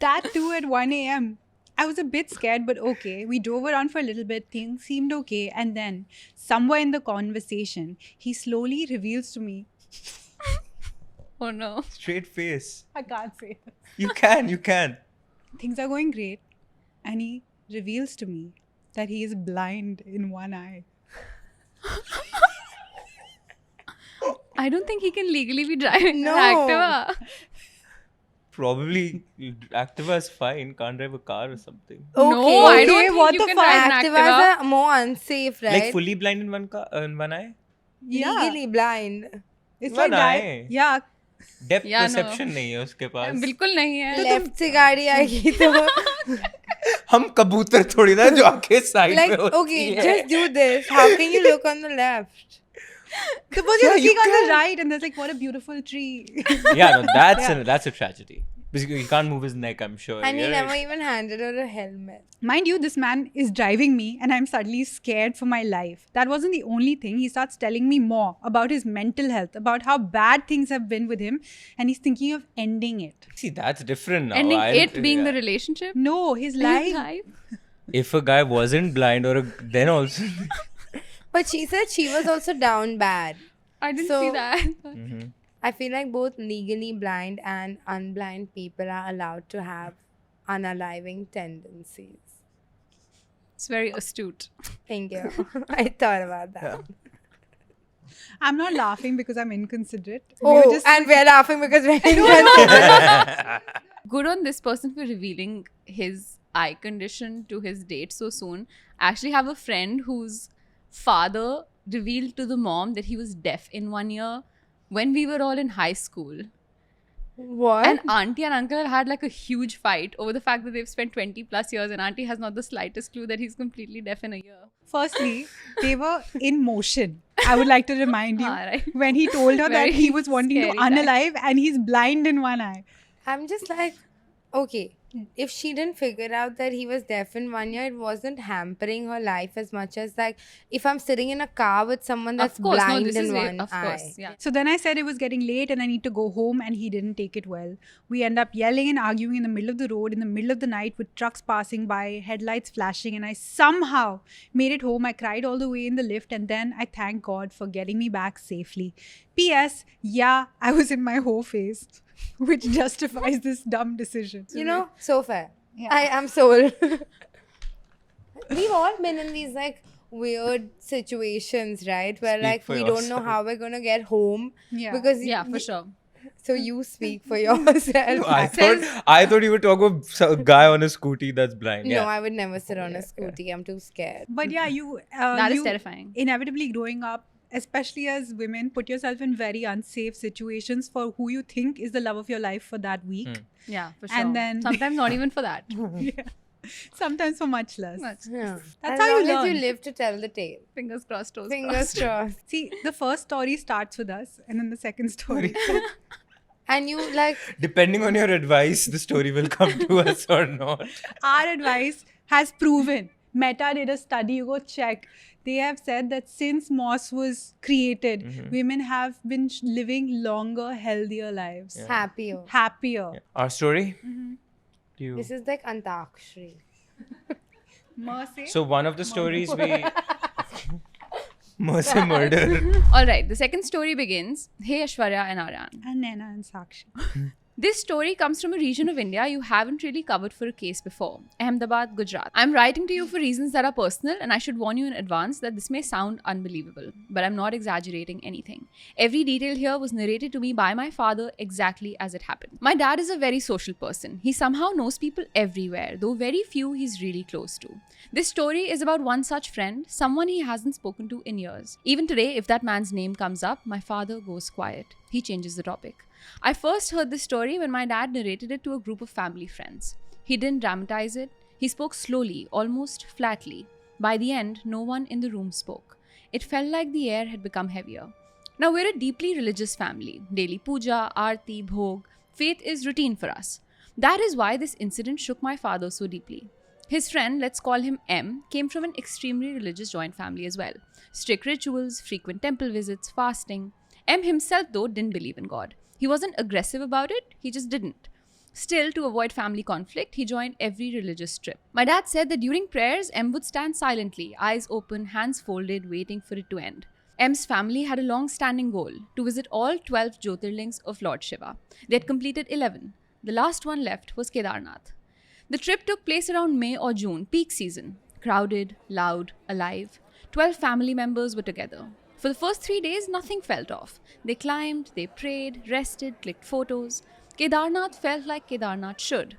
That too at 1 a.m. I was a bit scared, but okay. We drove around for a little bit. Things seemed okay. And then, somewhere in the conversation, he slowly reveals to me. Oh no. Straight face. I can't say this. You can. Things are going great. And he reveals to me that he is blind in one eye. I don't think he can legally be driving No. an Activa. Probably Activa is fine. Can't drive a car or something. No, Okay. I don't think what you the can fuck? drive an Activa. Activas are more unsafe, right? Like fully blind in one eye. Yeah. Legally blind. It's One like eye. that. Yeah. Depth Yeah, no. perception नहीं है उसके पास. बिल्कुल नहीं है. Left से गाड़ी आएगी तो हम कबूतर थोड़ी ना जो आंखें साइड like पे होती okay, है. just do this. How can you look on the left? Suppose Yeah, you're you looking on can. the right and there's like, what a beautiful tree. Yeah, no, Yeah. that's a tragedy. Because he can't move his neck, I'm sure. And he You're never right. even handed her a helmet. Mind you, this man is driving me and I'm suddenly scared for my life. That wasn't the only thing. He starts telling me more about his mental health, about how bad things have been with him, and he's thinking of ending it. See, that's different now. Ending I'll- it being yeah. the relationship. No, his life. If a guy wasn't blind then also. But she said she was also down bad. I didn't So- see that. Mhm. I feel like both legally blind and unblind people are allowed to have unaliving tendencies. It's very astute. Thank you. I thought about that. I'm not laughing because I'm inconsiderate. Oh, We're just and we're laughing because we're inconsiderate. Good on this person for revealing his eye condition to his date so soon. I actually have a friend whose father revealed to the mom that he was deaf in 1 year when we were all in high school. What? And auntie and uncle had like a huge fight over the fact that they've spent 20 plus years and auntie has not the slightest clue that he's completely deaf in a year. Firstly, they were in motion. I would like to remind you Right. when he told her that Very he was wanting to scary time. unalive and he's blind in one eye. I'm just like, okay, if she didn't figure out that he was deaf in 1 year, it wasn't hampering her life as much as like if I'm sitting in a car with someone that's Of course, no, blind this in is one of eye. course, yeah. So then I said it was getting late and I need to go home, and he didn't take it well. We end up yelling and arguing in the middle of the road in the middle of the night with trucks passing by, headlights flashing, and I somehow made it home. I cried all the way in the lift, and then I thank God for getting me back safely. P.S. Yeah, I was in my whole phase, which justifies this dumb decision. You know, so fair. Yeah. I am sold. We've all been in these like weird situations, right? Where Speak like for we don't know yourself. how we're gonna get home Yeah. because Yeah, for sure. So you speak for yourself. I thought you were talking about a guy on a scooty that's blind. No, Yeah. I would never sit on a scooty. I'm too scared. But yeah, you That is you terrifying. Inevitably growing up, especially as women, put yourself in very unsafe situations for who you think is the love of your life for that week. Yeah, for sure. And then- sometimes not even for that. Yeah. Sometimes for much less. Much. Yeah. That's as how you long as you learn. live to tell the tale. Fingers crossed, toes Fingers crossed. crossed. See, the first story starts with us, and then the second story. And you like Depending on your advice, the story will come to us or not. Our advice has proven. Meta did a study, you go check. They have said that since Moss was created, women have been living longer, healthier lives. Yeah. happier. Happier. Our story? Do you... This is like Antakshri. Mercy. So one of the stories we... Mercy murder. All right, the second story begins. Hey, Ashwarya and Aryan. And Naina and Sakshi. This story comes from a region of India you haven't really covered for a case before, Ahmedabad, Gujarat. I'm writing to you for reasons that are personal, and I should warn you in advance that this may sound unbelievable, but I'm not exaggerating anything. Every detail here was narrated to me by my father exactly as it happened. My dad is a very social person. He somehow knows people everywhere, though very few he's really close to. This story is about one such friend, someone he hasn't spoken to in years. Even today, if that man's name comes up, my father goes quiet. He changes the topic. I first heard this story when my dad narrated it to a group of family friends. He didn't dramatize it. He spoke slowly, almost flatly. By the end, no one in the room spoke. It felt like the air had become heavier. Now, we're a deeply religious family. Daily puja, aarti, bhog. Faith is routine for us. That is why this incident shook my father so deeply. His friend, let's call him M, came from an extremely religious joint family as well. Strict rituals, frequent temple visits, fasting. M himself, though, didn't believe in God. He wasn't aggressive about it, he just didn't. Still, to avoid family conflict, he joined every religious trip. My dad said that during prayers, M would stand silently, eyes open, hands folded, waiting for it to end. M's family had a long-standing goal to visit all 12 Jyotirlings of Lord Shiva. They had completed 11. The last one left was Kedarnath. The trip took place around May or June, peak season. Crowded, loud, alive. 12 family members were together. For the first 3 days, nothing felt off. They climbed, they prayed, rested, clicked photos. Kedarnath felt like Kedarnath should.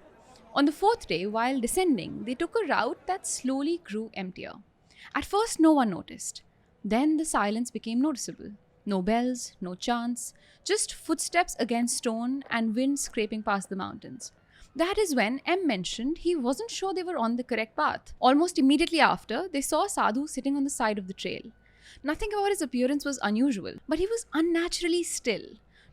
On the 4th day, while descending, they took a route that slowly grew emptier. At first, no one noticed. Then the silence became noticeable. No bells, no chants, just footsteps against stone and wind scraping past the mountains. That is when M mentioned he wasn't sure they were on the correct path. Almost immediately after, they saw a sadhu sitting on the side of the trail. Nothing about his appearance was unusual, but he was unnaturally still.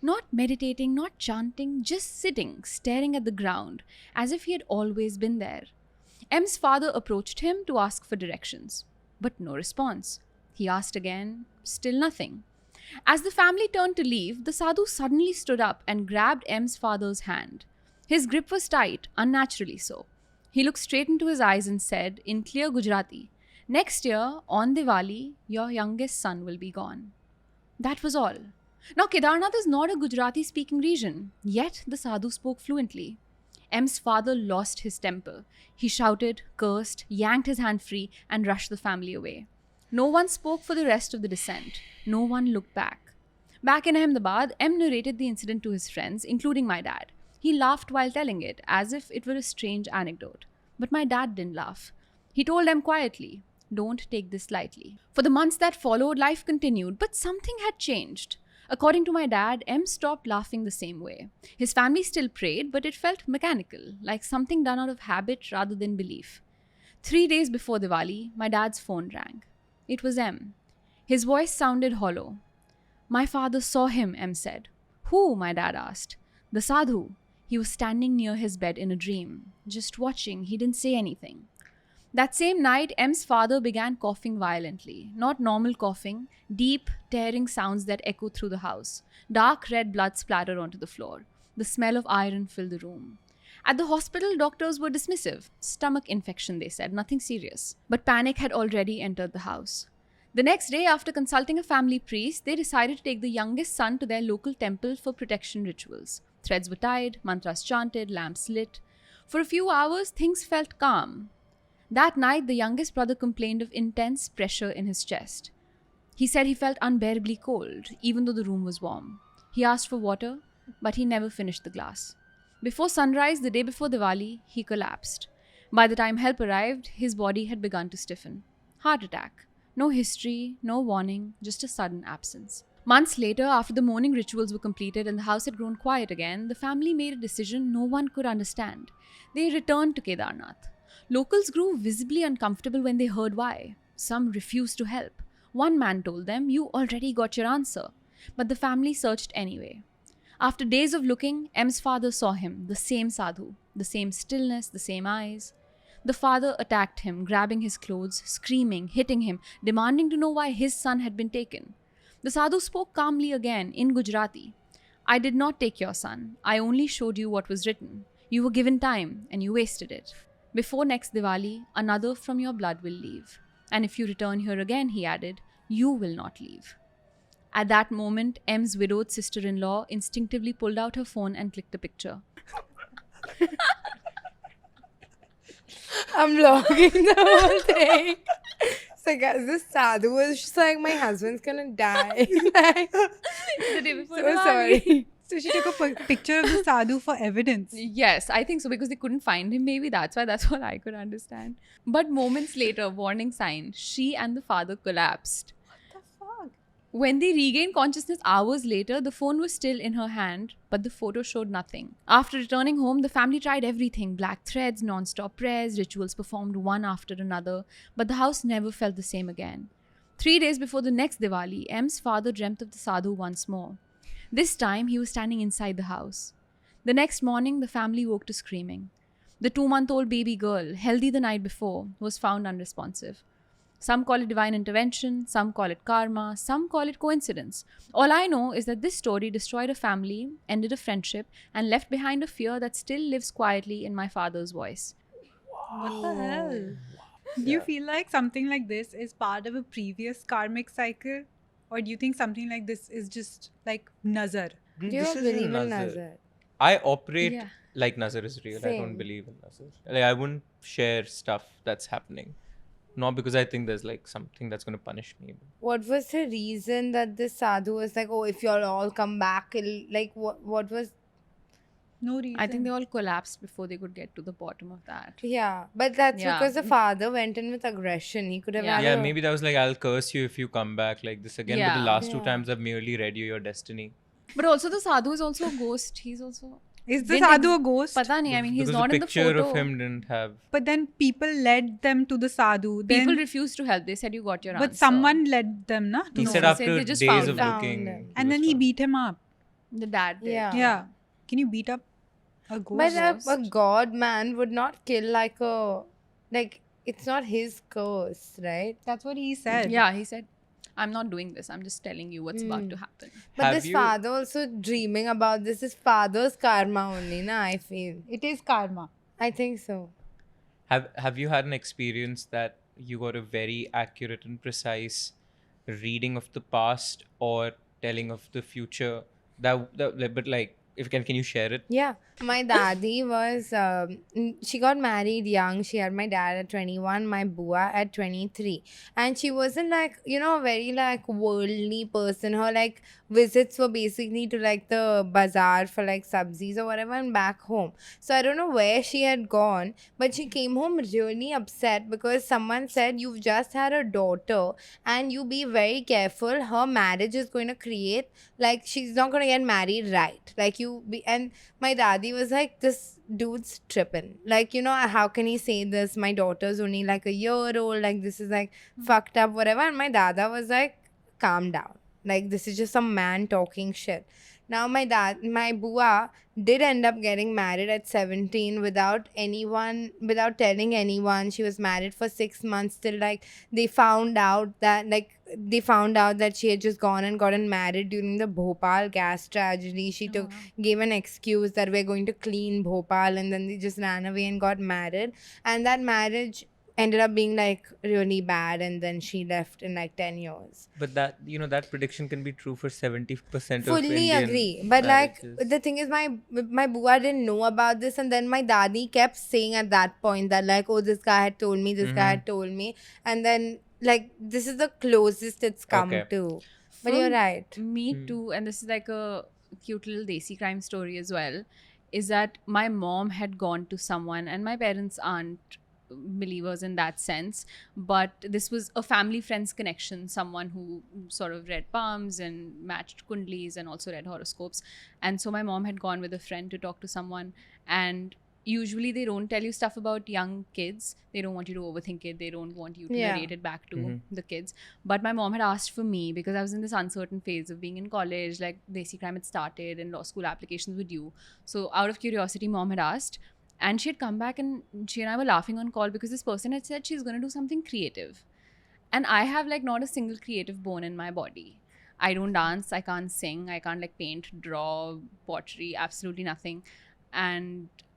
Not meditating, not chanting, just sitting, staring at the ground, as if he had always been there. M's father approached him to ask for directions, but no response. He asked again, still nothing. As the family turned to leave, the sadhu suddenly stood up and grabbed M's father's hand. His grip was tight, unnaturally so. He looked straight into his eyes and said, in clear Gujarati, "Next year, on Diwali, your youngest son will be gone." That was all. Now, Kedarnath is not a Gujarati-speaking region, yet the sadhu spoke fluently. M's father lost his temper. He shouted, cursed, yanked his hand free, and rushed the family away. No one spoke for the rest of the descent. No one looked back. Back in Ahmedabad, M narrated the incident to his friends, including my dad. He laughed while telling it, as if it were a strange anecdote. But my dad didn't laugh. He told them quietly, "Don't take this lightly." For the months that followed, life continued, but something had changed. According to my dad, M stopped laughing the same way. His family still prayed, but it felt mechanical, like something done out of habit rather than belief. 3 days before Diwali, my dad's phone rang. It was M. His voice sounded hollow. "My father saw him," M said. "Who?" my dad asked. "The sadhu. He was standing near his bed in a dream. Just watching, he didn't say anything." That same night, M's father began coughing violently. Not normal coughing, deep, tearing sounds that echoed through the house. Dark red blood splattered onto the floor. The smell of iron filled the room. At the hospital, doctors were dismissive. Stomach infection, they said, nothing serious. But panic had already entered the house. The next day, after consulting a family priest, they decided to take the youngest son to their local temple for protection rituals. Threads were tied, mantras chanted, lamps lit. For a few hours, things felt calm. That night, the youngest brother complained of intense pressure in his chest. He said he felt unbearably cold, even though the room was warm. He asked for water, but he never finished the glass. Before sunrise, the day before Diwali, he collapsed. By the time help arrived, his body had begun to stiffen. Heart attack. No history, no warning, just a sudden absence. Months later, after the mourning rituals were completed and the house had grown quiet again, the family made a decision no one could understand. They returned to Kedarnath. Locals grew visibly uncomfortable when they heard why. Some refused to help. One man told them, "You already got your answer." But the family searched anyway. After days of looking, M's father saw him, the same sadhu, the same stillness, the same eyes. The father attacked him, grabbing his clothes, screaming, hitting him, demanding to know why his son had been taken. The sadhu spoke calmly again in Gujarati. "I did not take your son. I only showed you what was written. You were given time, and you wasted it. Before next Diwali, another from your blood will leave. And if you return here again," he added, "you will not leave." At that moment, M's widowed sister-in-law instinctively pulled out her phone and clicked a picture. I'm logging the whole thing. So guys, this sadhu was just like, my husband's gonna die. Like, The day before so Diwali. sorry. So she took a picture of the sadhu for evidence. Yes, I think so, because they couldn't find him. Maybe that's why. That's what I could understand. But moments later, warning sign, she and the father collapsed. What the fuck? When they regained consciousness hours later, the phone was still in her hand, but the photo showed nothing. After returning home, the family tried everything: black threads, non-stop prayers, rituals performed one after another, but the house never felt the same again. 3 days before the next Diwali, M's father dreamt of the sadhu once more. This time, he was standing inside the house. The next morning, the family woke to screaming. The 2-month-old baby girl, healthy the night before, was found unresponsive. Some call it divine intervention, some call it karma, some call it coincidence. All I know is that this story destroyed a family, ended a friendship, and left behind a fear that still lives quietly in my father's voice. What the hell? Do you feel like something like this is part of a previous karmic cycle? Or do you think something like this is just like nazar? Do you This is believe in Nazar. Nazar? I operate Yeah. like Nazar is real. I Same. don't believe in Nazar. Like, I wouldn't share stuff that's happening. Not because I think there's like something that's going to punish me. What was the reason that this sadhu was like, oh, if you'll all come back, like what was? No reason. I think they all collapsed before they could get to the bottom of that. Yeah, but that's Yeah. because the father went in with aggression. He could have Yeah. had Yeah, a- maybe that was like, I'll curse you if you come back like this again. But the Yeah. last two Yeah. times I've merely read you your destiny. But also the sadhu is also a ghost. He's also... Is the Didn't sadhu a ex- ghost? Pata nahi, I mean, he's because not the in the picture photo. of him didn't have. But then people led them to the sadhu. Then, People refused to help. They said you got your but answer. someone led them, na? He to said know. he said after they just days found of him. looking. Found him. And was then he found. beat him up. The dad did. Yeah. Yeah. Can you beat up a ghost? But a Ghost. god man would not kill like a, like it's not his curse, right? That's what he said. Yeah, he said, I'm not doing this. I'm just telling you what's about to happen. But Have this you- father also dreaming about this is father's karma only, na? I feel. It is karma. I think so. Have you had an experience that you got a very accurate and precise reading of the past or telling of the future? But like, if can you share it? Yeah, my daddy was, she got married young. She had my dad at 21, my bua at 23. And she wasn't like, you know, a very like worldly person. Her like visits were basically to like the bazaar for like sabzis or whatever and back home. So I don't know where she had gone, but she came home really upset because someone said, you've just had a daughter and you be very careful. Her marriage is going to create, like, she's not going to get married right. Like, you be, and my daddy was like, this dude's tripping. Like, you know, how can he say this? My daughter's only like a year old. Like, this is like fucked up, whatever. And my dada was like, calm down. Like, this is just some man talking shit. Now, my bua did end up getting married at 17 without telling anyone. She was married for 6 months till like they found out that she had just gone and gotten married during the Bhopal gas tragedy. She gave an excuse that we're going to clean Bhopal, and then they just ran away and got married. And that marriage ended up being like really bad, and then she left in like 10 years. But that, you know, that prediction can be true for 70% of Fully Indian agree, but like marriages. the thing is, my bua didn't know about this, and then my daddy kept saying at that point that like, oh, this guy had told me, this guy had told me, and then like this is the closest it's come Okay. to. But you're right. Me too, and this is like a cute little desi crime story as well, is that my mom had gone to someone, and my parents aren't believers in that sense, but this was a family friends connection, someone who sort of read palms and matched kundlis and also read horoscopes. And so my mom had gone with a friend to talk to someone, and usually they don't tell you stuff about young kids. They don't want you to overthink it. They don't want you to Yeah. narrate it back to the kids. But my mom had asked for me because I was in this uncertain phase of being in college, like desi crime had started and law school applications were due. So out of curiosity, mom had asked, and she had come back and she and I were laughing on call because this person had said she's going to do something creative. And I have like not a single creative bone in my body. I don't dance, I can't sing, I can't like paint, draw, pottery, absolutely nothing.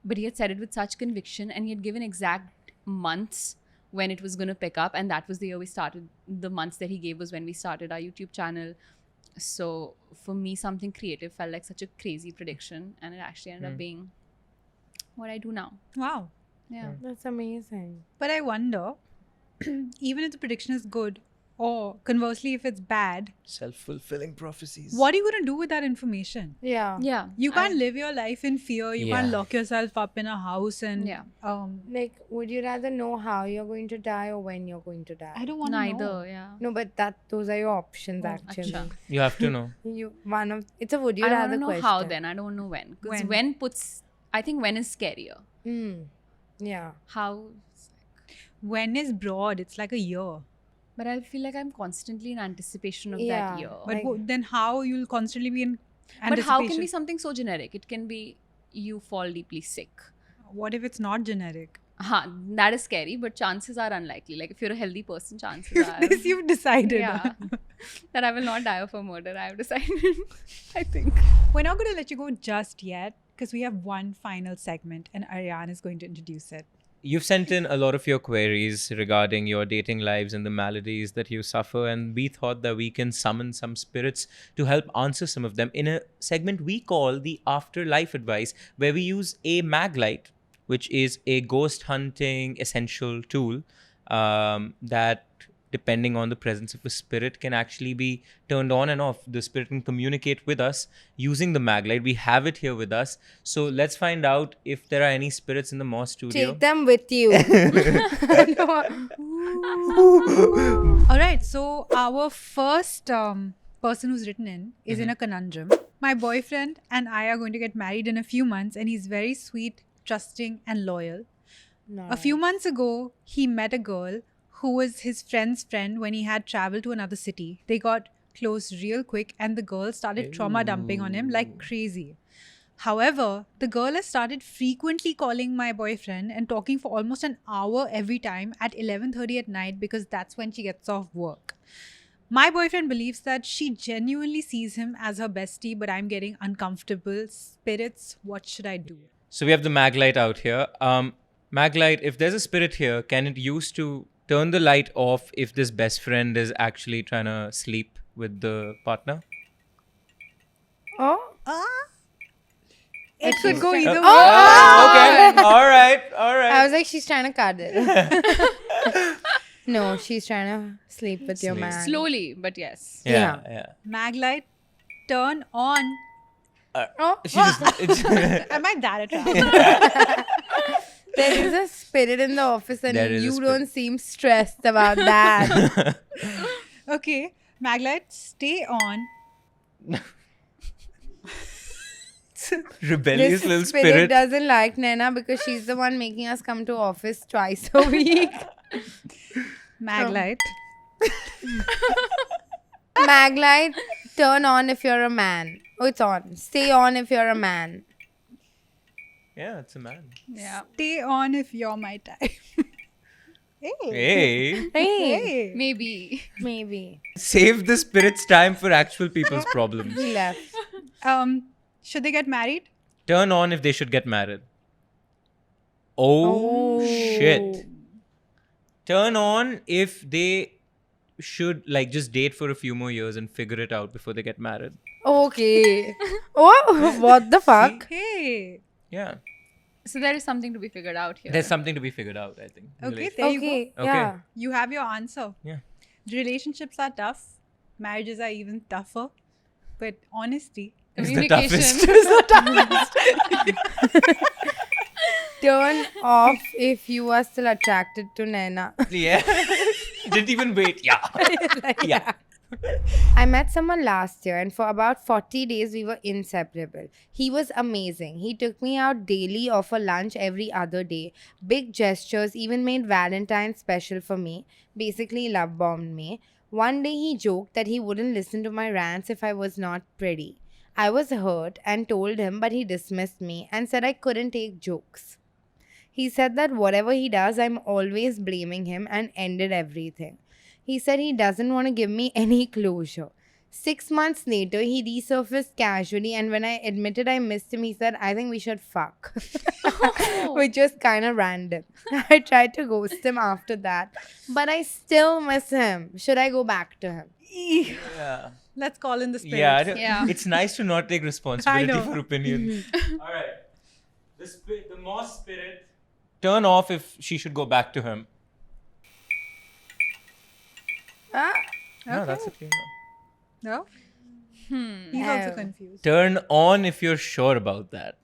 But he had said it with such conviction, and he had given exact months when it was going to pick up, and that was the year we started. The months that he gave was when we started our YouTube channel. So for me, something creative felt like such a crazy prediction, and it actually ended up being what I do now. Wow. Yeah. That's amazing. But I wonder, even if the prediction is good, or conversely, if it's bad, Self-fulfilling prophecies. what are you going to do with that information? Yeah. Yeah. You can't live your life in fear. You can't Yeah. lock yourself up in a house and Yeah. Like, would you rather know how you're going to die or when you're going to die? I don't want to Neither. know. Yeah. No, but those are your options Oh, actually. Acha. You have to know. It's a would you I rather don't know question. how then. I don't know when. Because When? I think when is scarier. Yeah. How? When is broad, it's like a year. But I feel like I'm constantly in anticipation of Yeah. that year. But Like- then how you'll constantly be in But anticipation? how can be something so generic? It can be you fall deeply sick. What if it's not generic? That is scary, but chances are unlikely. Like if you're a healthy person, chances are This you've decided. yeah, that I will not die of a murder. I have decided. I think. We're not going to let you go just yet because we have one final segment and Ariane is going to introduce it. You've sent in a lot of your queries regarding your dating lives and the maladies that you suffer, and we thought that we can summon some spirits to help answer some of them in a segment we call the Afterlife Advice, where we use a Maglite, which is a ghost hunting essential tool that, depending on the presence of a spirit, can actually be turned on and off. The spirit can communicate with us using the Maglite. We have it here with us. So let's find out if there are any spirits in the Moss studio. Take them with you. All right, so our first person who's written in is in a conundrum. My boyfriend and I are going to get married in a few months, and he's very sweet, trusting, and loyal. A few months ago, he met a girl who was his friend's friend when he had traveled to another city. They got close real quick, and the girl started trauma dumping on him like crazy. However, the girl has started frequently calling my boyfriend and talking for almost an hour every time at 11:30 at night because that's when she gets off work. My boyfriend believes that she genuinely sees him as her bestie, but I'm getting uncomfortable. Spirits, what should I do? So we have the Maglite out here. Maglite, if there's a spirit here, can it use to turn the light off if this best friend is actually trying to sleep with the partner? Oh, It could go either way. Okay. All right. I was like, she's trying to cuddle. No, she's trying to sleep with your Sleep. man. Slowly, but yes. Yeah. Maglite, turn on. Oh, She just, Am I that attractive? there is a spirit in the office and There is a you spirit. don't seem stressed about that. Okay, Maglite, stay on. rebellious This little spirit spirit. doesn't like Naina because she's the one making us come to office twice a week. Maglite. Maglite, turn on if you're a man. Oh, it's on. Stay on if you're a man. Yeah, it's a man. Yeah. Stay on if you're my type. Hey. Hey, Hey, Hey. Maybe. maybe. save the spirit's time for actual people's problems. He left. Should they get married? Turn on if they should get married. Oh, shit. Turn on if they should like just date for a few more years and figure it out before they get married. Okay. Oh, what the fuck? Hey. Yeah. So there is something to be figured out here. There's something to be figured out, I think. Okay, there you go. Okay, Okay. yeah. You have your answer. Yeah. Relationships are tough. Marriages are even tougher. But honesty. It's the toughest. Turn off if you are still attracted to Naina. Yeah. Didn't even wait. Yeah. Yeah. I met someone last year and for about 40 days we were inseparable. He was amazing. He took me out daily or for lunch every other day. Big gestures, even made Valentine's special for me. Basically love bombed me. One day he joked that he wouldn't listen to my rants if I was not pretty. I was hurt and told him, but he dismissed me and said I couldn't take jokes. He said that whatever he does, I'm always blaming him and ended everything. He said he doesn't want to give me any closure. 6 months later, he resurfaced casually, and when I admitted I missed him, he said, I think we should fuck. Which was kind of random. I tried to ghost him after that, but I still miss him. Should I go back to him? Yeah. Let's call in the spirit. Yeah. It's nice to not take responsibility know. for opinions. All right. The Moss spirit. Turn off if she should go back to him. Ah, No, that's okay. No? He's Oh. also confused. Turn on if you're sure about that.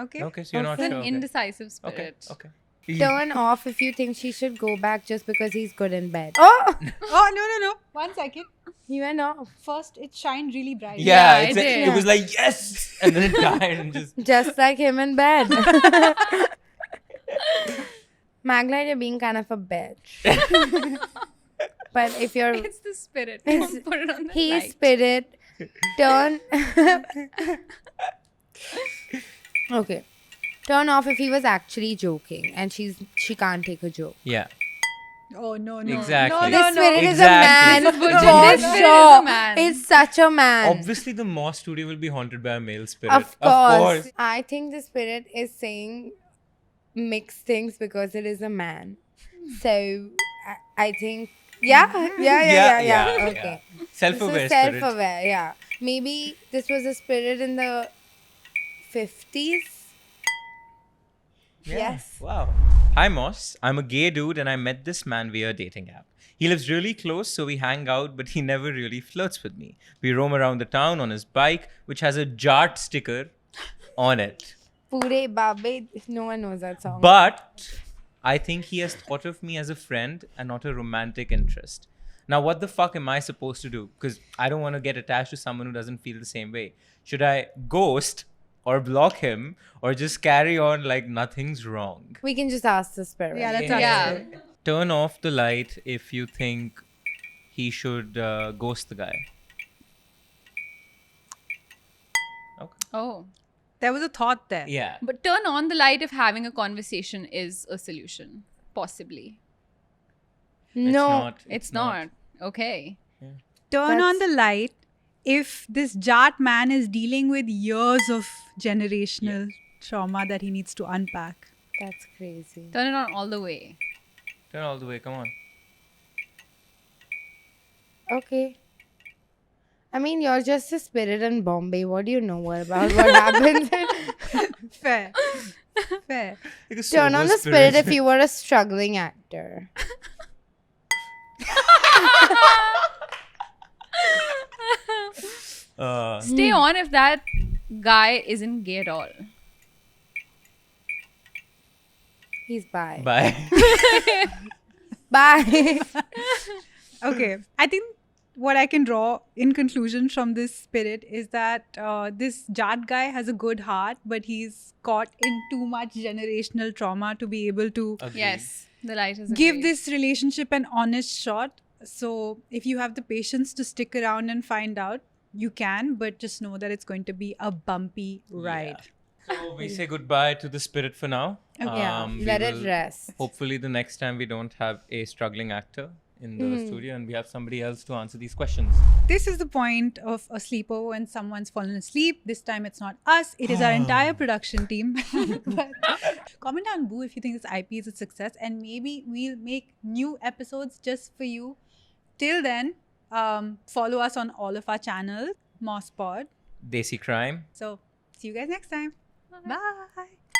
Okay. Okay, so you're not It's an sure. Okay. indecisive spirit. Okay. turn off if you think she should go back just because he's good in bed. Oh, Oh, no. 1 second. he went off. First, it shined really bright. Yeah, it did. it was like yes, and then it died and just. Just like him in bed. Maglite, you're being kind of a bitch. But if you're It's the spirit. It's- Don't put it on the he light. spirit, turn. Okay. Turn off if he was actually joking and she can't take a joke. Yeah. Oh, no. Exactly. This spirit is a Exactly. man. This is bullshit. For This spirit is a sure. man. It's such a man. Obviously, the Moss studio will be haunted by a male spirit. Of course. I think the spirit is saying mixed things because it is a man. So I think yeah. Okay. Self-aware This is spirit. self-aware, yeah. Maybe this was a spirit in the 50s. Yeah. Yes. Wow. Hi, Moss. I'm a gay dude and I met this man via a dating app. He lives really close, so we hang out, but he never really flirts with me. We roam around the town on his bike, which has a Jart sticker on it. Pure Babe, no one knows that song. But I think he has thought of me as a friend and not a romantic interest. Now, what the fuck am I supposed to do? Because I don't want to get attached to someone who doesn't feel the same way. Should I ghost or block him or just carry on like nothing's wrong? We can just ask the spirit. Yeah, let's Yeah. ask Yeah. it. Turn off the light if you think he should ghost the guy. Okay. Oh. There was a thought there. Yeah. But turn on the light if having a conversation is a solution. Possibly. No. It's not. Okay. Turn on That's- the light if this Jat man is dealing with years of generational trauma that he needs to unpack. That's crazy. Turn it on all the way. Turn all the way. Come on. Okay. I mean, you're just a spirit in Bombay. What do you know about what happens? Fair. Fair. Like a Turn on sober the spirit if you were a struggling actor. Stay on if that guy isn't gay at all. He's bi. Bye. Bye. Okay. I think what I can draw in conclusion from this spirit is that this Jat guy has a good heart, but he's caught in too much generational trauma to be able to Agreed. Yes. The light is give agreed. this relationship an honest shot. So if you have the patience to stick around and find out, you can, but just know that it's going to be a bumpy ride. So we say goodbye to the spirit for now. Yeah. We Let it will- rest. Hopefully, the next time we don't have a struggling actor in the studio and we have somebody else to answer these questions. This is the point of a sleepover when someone's fallen asleep. This time it's not us, it is our entire production team. But comment down boo if you think this IP is a success, and maybe we'll make new episodes just for you. Till then, follow us on all of our channels, Moss Pod. Desi Crime. So see you guys next time. Bye.